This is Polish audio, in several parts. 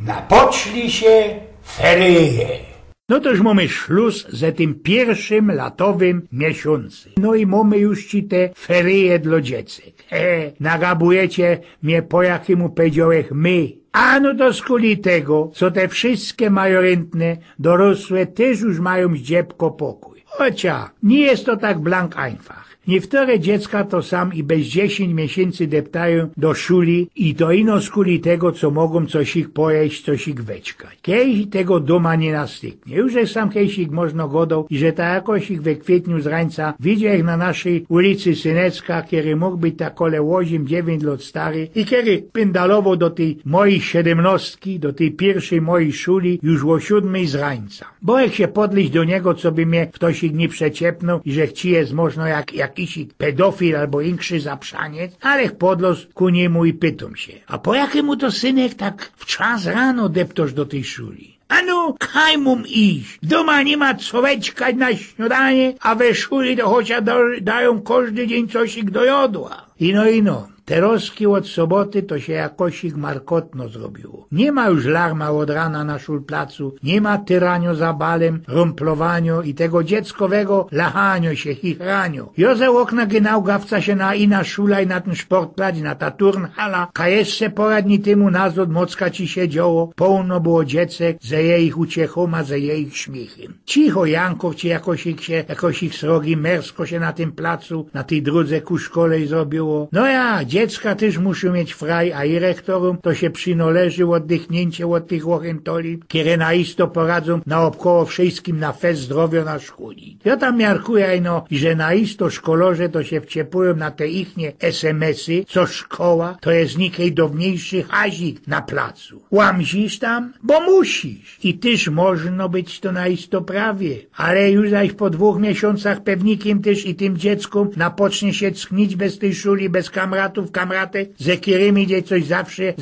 Napoczli się ferie. No toż mamy szluz ze tym pierwszym latowym miesiącem. No i mamy już ci te ferie dla dziecek. Nagabujecie mnie po jakiemu powiedziałech my. A no to skuli tego, co te wszystkie majorentne, dorosłe też już mają zdziebko pokój. Chociaż nie jest to tak blank einfach. Niektóre dziecka to sam i bez 10 miesięcy deptają do szuli i to ino skuli tego, co mogą coś ich pojeść, coś ich weczkać. Kiedyś tego doma nie nastyknie. Już jak sam kiedyś ich można godał i że ta jakoś ich we kwietniu z rańca widział jak na naszej ulicy Synecka, który mógł być ta kole 8-9 lat stary i który pędalował do tej mojej 17, do tej pierwszej mojej szuli już o 7 z rańca. Bo jak się podlić do niego, co by mnie ktoś ich nie przeciepnął i że chci jest można jakiś pedofil albo inszy zaprzaniec, ale podlos ku niemu i pytam się. A po jakiemu to synek tak w czas rano deptosz do tej szuli? Ano, kaj mum iść? Doma nie ma co weczkać na śniadanie, a we szuli to chociaż dają każdy dzień coś ich do jodła. Ino. Te roski od soboty to się jakoś ich markotno zrobiło. Nie ma już larma od rana na szulplacu, nie ma tyranio za balem, rumplowanio i tego dzieckowego lachanio się, chichraniu. Joze okna genau gawca się na ina szula i na ten sportplac, na ta turnhala, a jeszcze poradni temu nazad mocka ci się działo, pełno było dziecek, ze jej uciechoma, ze jej śmiechem. Cicho Janków ci jakoś ich srogi mersko się na tym placu, na tej drodze ku szkole zrobiło. No ja, dziecka też muszą mieć fraj, a i rektorom to się przynależy oddychnięcie od tych ochentoli, które naisto poradzą naokoło wszystkim na fest zdrowia na szkoli. Ja tam miarkuję, że naisto szkolorze to się wciepują na te ichnie SMS-y, co szkoła to jest nikiej dawniejszy hazik na placu. Łamzisz tam? Bo musisz. I też można być to naisto prawie. Ale już zaś po 2 miesiącach pewnikiem też i tym dzieckom napocznie się cknić bez tej szuli, bez kamratów, kamratek, ze którymi idzie coś zawsze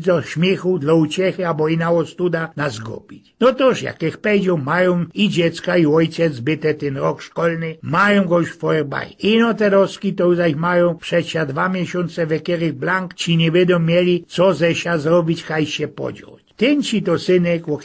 do śmiechu, dla uciechy, albo i na ostuda nas zgopić. No toż, jak ich powiedział, mają i dziecka, i ojciec zbyte ten rok szkolny, mają go już vorbei. Ino te roski to już mają przecież 2 miesiące, we których blank ci nie będą mieli, co zesia zrobić, kaj się podział. Ten ci to synek, o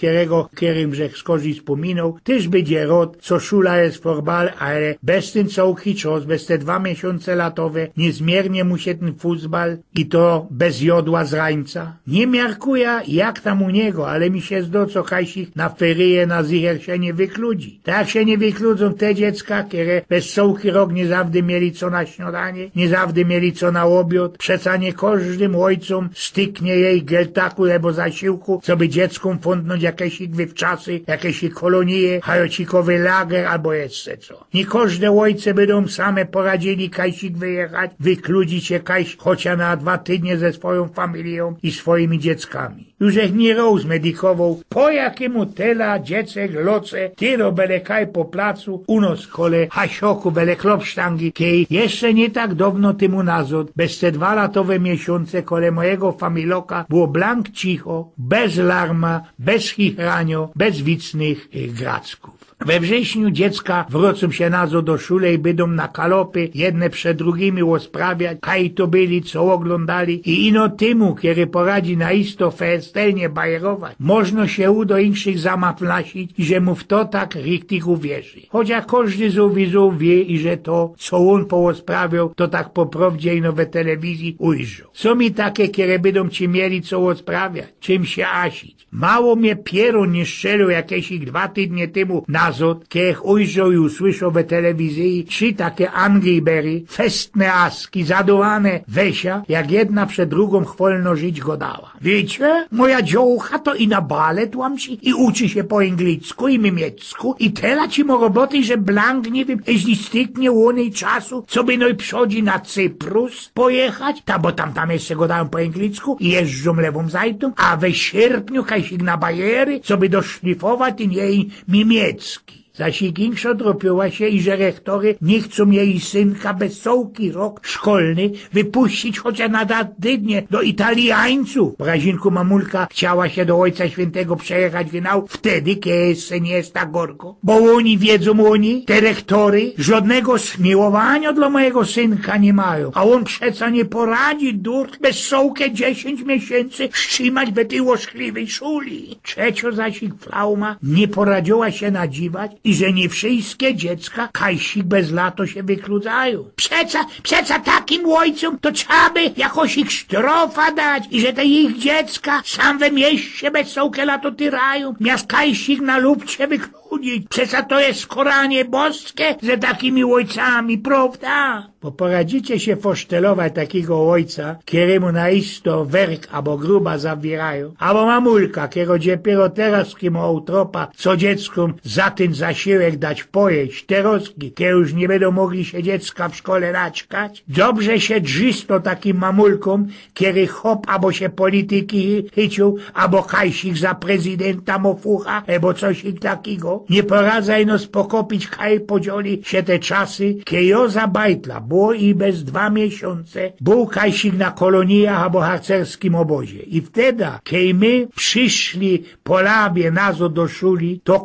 którym żech skorzy wspominał, też będzie rod, co szula jest forbal, ale bez ten całki czas, bez te 2 miesiące latowe, niezmiernie mu się ten futbal i to bez jodła z rańca. Nie miarkuję, jak tam u niego, ale mi się zdo, co hajsich na ferie na zicher się nie wykludzi. Tak się nie wykludzą te dziecka, które bez całki rok nie zawdy mieli co na śniadanie, nie zawdy mieli co na obiad. Przeca nie każdym ojcom styknie jej geltaku albo zasiłku, co by dzieckom fundnąć jakieś ich wywczasy, jakieś ich kolonie, hajocikowy lager albo jeszcze co. Nie każde ojce będą same poradzili kajsik wyjechać, wykludzić się kajś chociaż na 2 tygodnie ze swoją familią i swoimi dzieckami. Już ich nie rozmedikował, po jakiemu tela dziecek loce, tyro bele kaj po placu, uno skole, hasioku bele klopsztangi, kiej jeszcze nie tak dawno temu nazad, bez te 2 latowe miesiące kole mojego familoka było blank cicho, bez larma, bez chichrania, bez wicnych gracków. We wrześniu dziecka wrócą się nazo do szule i będą na kalopy, jedne przed drugimi osprawiać, kaj to byli, co oglądali i ino temu, który poradzi na isto festelnie bajerować, można się do inszych zamaflasić i że mu w to tak richtig uwierzy. Chociaż każdy z uwizów wie i że to, co on poosprawiał, to tak po prawdzie ino we telewizji ujrzał. Są mi takie, które będą ci mieli co osprawiać, czym się asić. Mało mnie pierun nie strzelił jakieś ich 2 tygodnie temu nazad, kiech ujrzał i usłyszał we telewizji 3 takie Angrybery, festne aski, zadowane wesia, jak jedna przed drugą chwolno żyć go dała. Wiecie, moja dziołcha to i na balet łamsi i uczy się po anglicku i niemiecku i tela ci mo roboty, że blank, nie wiem, jeśli styknie łonej czasu, co by no i przodzi na Cyprus pojechać, bo tam jeszcze go dają po anglicku i jeżdżą lewą zajdą, a we sierpniu kajsik na bajery, co by doszlifować i jej niemiecki. Zaś i większo dropiła się i że rektory nie chcą jej synka bez sołki rok szkolny wypuścić chociaż na dydnie do Italiańców. Brazinku mamulka chciała się do Ojca Świętego przejechać wynał wtedy, kiedy se nie jest tak gorko. Bo oni wiedzą te rektory, żadnego zmiłowania dla mojego synka nie mają. A on przeca nie poradzi, durt, bez sołkę 10 miesięcy wstrzymać be tej łoszkliwej szuli. Trzecio zaś ich flauma nie poradziła się nadziwać i że nie wszystkie dziecka kajsik bez lato się wykludzają. Przeca takim ojcom to trzeba by jakoś ich sztrofa dać i że te ich dziecka sam we mieście bez sołkę lato tyrają. Miast kajsik na lubcie wykludzić. Przeca to jest skoranie boskie ze takimi ojcami, prawda? Bo poradzicie się fosztelować takiego ojca, któremu na isto werk albo gruba zabierają, albo mamulka, którego dopiero teraz ma utropa, co dzieckom za ten zasiłek dać pojeść, teroski, które już nie będą mogli się dziecka w szkole naćkać. Dobrze się drzysto takim mamulkom, który hop albo się polityki chycił, albo kajsik za prezydenta mofucha, albo coś takiego. Nie poradzaj no spokopić, kaj podzieli się te czasy, kiedy za bajtla było i bez 2 miesiące był kajsik na koloniach albo harcerskim obozie. I wtedy, kiedy my przyszli po labie nazo do szuli, to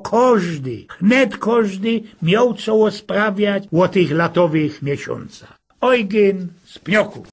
każdy miał co sprawiać o tych latowych miesiącach. Eugen z Pnioków.